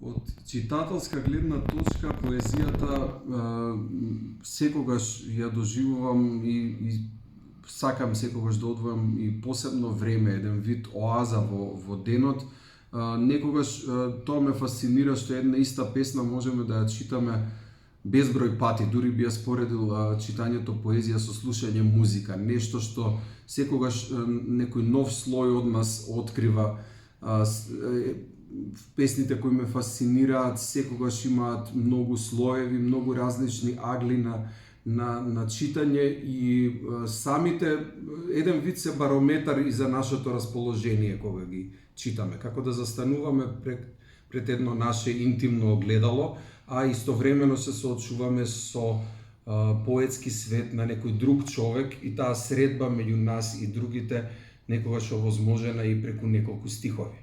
Од читателска гледна точка, поезијата секогаш ја доживувам и сакам секогаш да одвојам и посебно време, еден вид оаза во денот. Некогаш тоа ме фасцинира што една иста песна можеме да ја читаме безброј пати, дури би ја споредил читањето поезија со слушање музика, нешто што секогаш некој нов слој од нас открива. Песните кои ме фасцинираат секогаш имаат многу слоеви, многу различни агли на читање и самите еден вид се барометар и за нашето расположение кога ги читаме, како да застануваме пред едно наше интимно огледало, а истовремено се соочуваме со поетски свет на некој друг човек и таа средба меѓу нас и другите некогаш овозможена и преку неколку стихови.